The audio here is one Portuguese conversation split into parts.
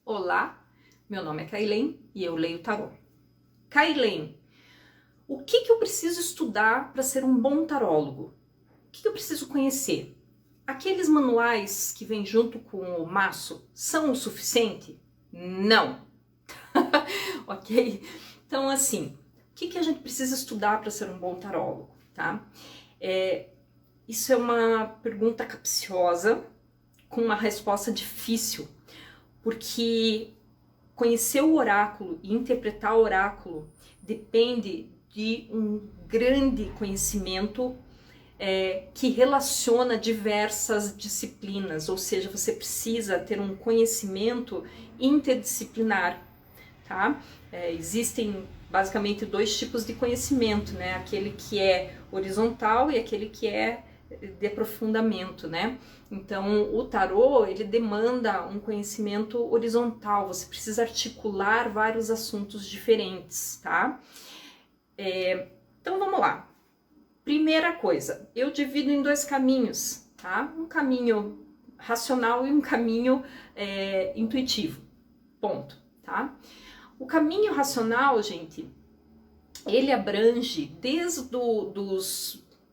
Olá, meu nome é Kailen e eu leio tarô. Kailen, o que eu preciso estudar para ser um bom tarólogo? O que eu preciso conhecer? Aqueles manuais que vêm junto com o maço são o suficiente? Não. Ok? Então, assim, o que a gente precisa estudar para ser um bom tarólogo, tá? Isso é uma pergunta capciosa com uma resposta difícil, porque conhecer o oráculo e interpretar o oráculo depende de um grande conhecimento que relaciona diversas disciplinas, ou seja, você precisa ter um conhecimento interdisciplinar, tá? Existem basicamente dois tipos de conhecimento, né? Aquele que é horizontal e aquele que é de aprofundamento, né? Então, o tarô, ele demanda um conhecimento horizontal, você precisa articular vários assuntos diferentes, tá? Então, vamos lá. Primeira coisa, eu divido em dois caminhos, tá? Um caminho racional e um caminho intuitivo, ponto, tá? O caminho racional, gente, ele abrange desde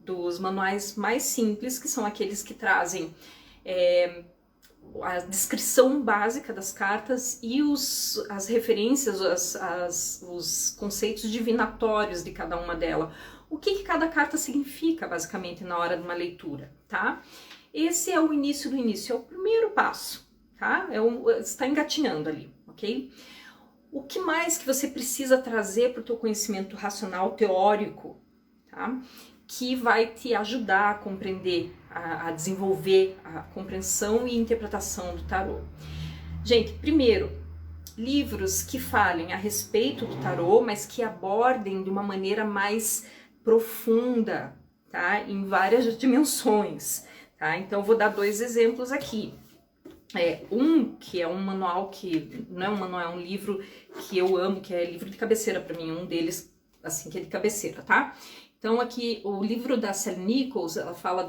dos manuais mais simples, que são aqueles que trazem a descrição básica das cartas e as referências, os conceitos divinatórios de cada uma delas. O que cada carta significa, basicamente, na hora de uma leitura, tá? Esse é o início do início, é o primeiro passo, tá? Está engatinhando ali, ok? O que mais que você precisa trazer para o teu conhecimento racional teórico, tá? Que vai te ajudar a compreender, a desenvolver a compreensão e interpretação do tarô. Gente, primeiro, livros que falem a respeito do tarô, mas que abordem de uma maneira mais profunda, tá? Em várias dimensões, tá? Então, eu vou dar dois exemplos aqui. Que é um manual que não é um manual, é um livro que eu amo, que é livro de cabeceira para mim, um deles, assim, que é de cabeceira, tá? Então, aqui, o livro da Sally Nichols, ela fala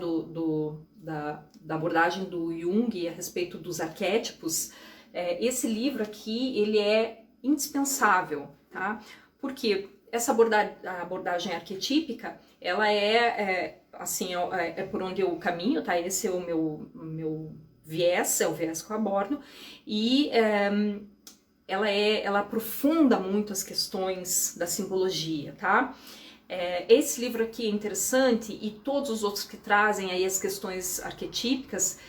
da abordagem do Jung a respeito dos arquétipos. Esse livro aqui, ele é indispensável, tá? Porque essa abordagem arquetípica, ela é por onde eu caminho, tá? Esse é o meu viés, é o viés que eu abordo, e ela aprofunda muito as questões da simbologia, tá? Esse livro aqui é interessante, e todos os outros que trazem aí as questões arquetípicas,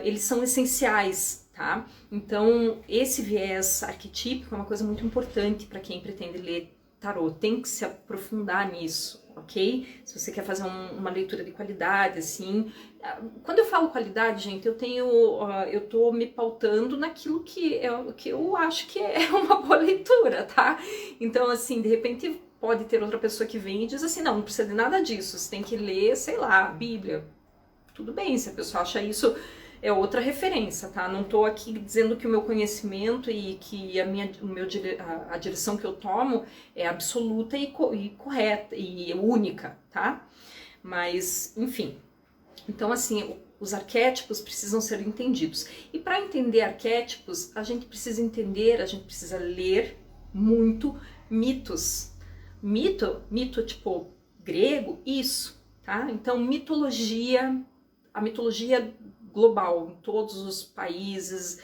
eles são essenciais, tá? Então, esse viés arquetípico é uma coisa muito importante para quem pretende ler tarô, tem que se aprofundar nisso, ok? Se você quer fazer uma leitura de qualidade, assim. Quando eu falo qualidade, gente, eu tô me pautando naquilo que eu acho que é uma boa leitura, tá? Então, assim, de repente pode ter outra pessoa que vem e diz assim, não precisa de nada disso, você tem que ler, sei lá, a Bíblia. Tudo bem, se a pessoa acha isso, é outra referência, tá? Não tô aqui dizendo que o meu conhecimento e que a direção que eu tomo é absoluta e correta e única, tá? Mas, enfim. Então, assim, os arquétipos precisam ser entendidos. E para entender arquétipos, a gente precisa ler muito mitos. Mito tipo grego, isso, tá? Então, a mitologia global, em todos os países,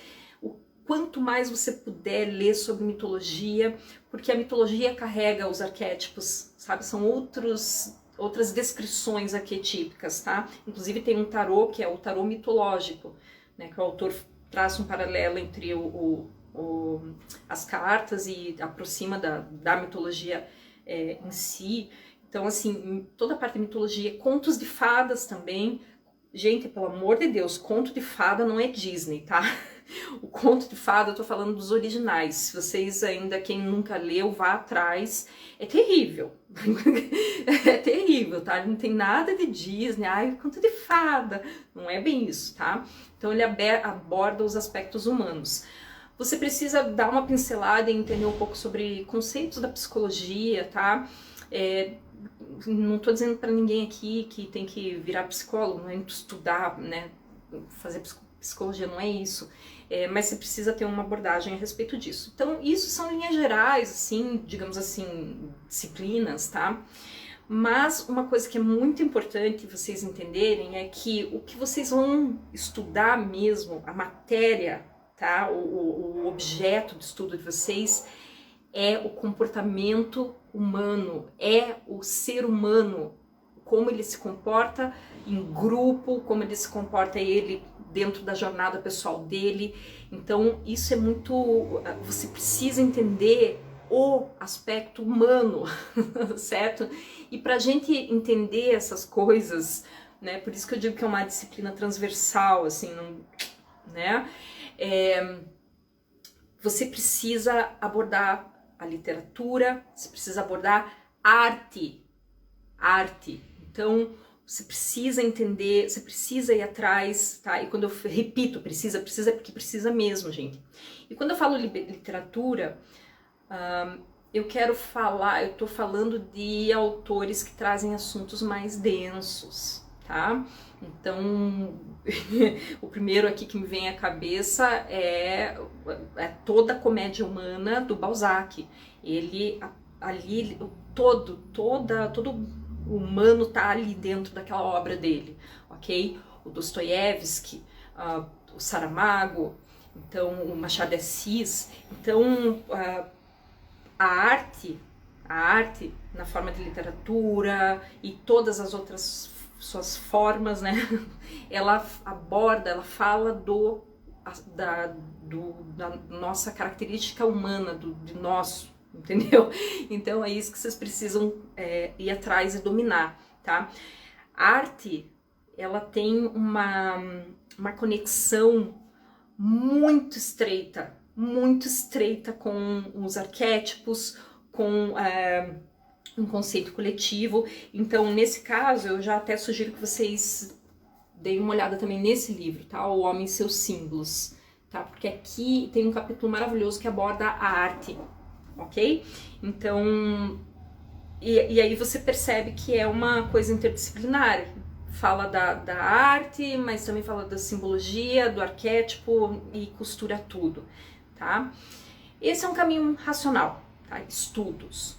quanto mais você puder ler sobre mitologia, porque a mitologia carrega os arquétipos, sabe? São outras descrições arquetípicas, tá? Inclusive tem um tarô que é o tarô mitológico, né? Que o autor traça um paralelo entre as cartas e aproxima da mitologia em si. Então, assim, toda a parte da mitologia, contos de fadas também. Gente, pelo amor de Deus, conto de fada não é Disney, tá? O conto de fada, eu tô falando dos originais. Se vocês ainda, quem nunca leu, vá atrás. É terrível. É terrível, tá? Não tem nada de Disney. Ai, conto de fada. Não é bem isso, tá? Então ele aborda os aspectos humanos. Você precisa dar uma pincelada e entender um pouco sobre conceitos da psicologia, tá? Não tô dizendo para ninguém aqui que tem que virar psicólogo, não é estudar, né? Fazer psicologia, não é isso. mas você precisa ter uma abordagem a respeito disso. Então, isso são linhas gerais, assim, digamos assim, disciplinas, tá? Mas uma coisa que é muito importante vocês entenderem é que o que vocês vão estudar mesmo, a matéria, tá? O objeto de estudo de vocês é o comportamento humano, é o ser humano, como ele se comporta em grupo, como ele se comporta ele dentro da jornada pessoal dele. Então isso é muito, você precisa entender o aspecto humano, certo? E para a gente entender essas coisas, né? Por isso que eu digo que é uma disciplina transversal, assim, não, né? Você precisa abordar a literatura, você precisa abordar arte. Então, você precisa entender, você precisa ir atrás, tá? E quando eu repito, precisa é porque precisa mesmo, gente. E quando eu falo literatura, eu tô falando de autores que trazem assuntos mais densos, tá? Então, o primeiro aqui que me vem à cabeça é toda a comédia humana do Balzac. Ele, ali, todo humano tá ali dentro daquela obra dele, ok? O Dostoiévski, o Saramago, então o Machado de Assis. Então, a arte na forma de literatura e todas as outras suas formas, né? Ela aborda, ela fala da nossa característica humana, de nós, entendeu? Então é isso que vocês precisam ir atrás e dominar, tá? A arte, ela tem uma conexão muito estreita com os arquétipos, com um conceito coletivo. Então, nesse caso, eu já até sugiro que vocês deem uma olhada também nesse livro, tá? O Homem e Seus Símbolos, tá? Porque aqui tem um capítulo maravilhoso que aborda a arte, ok? Então, e aí você percebe que é uma coisa interdisciplinar. Fala da arte, mas também fala da simbologia, do arquétipo e costura tudo, tá? Esse é um caminho racional, tá? Estudos.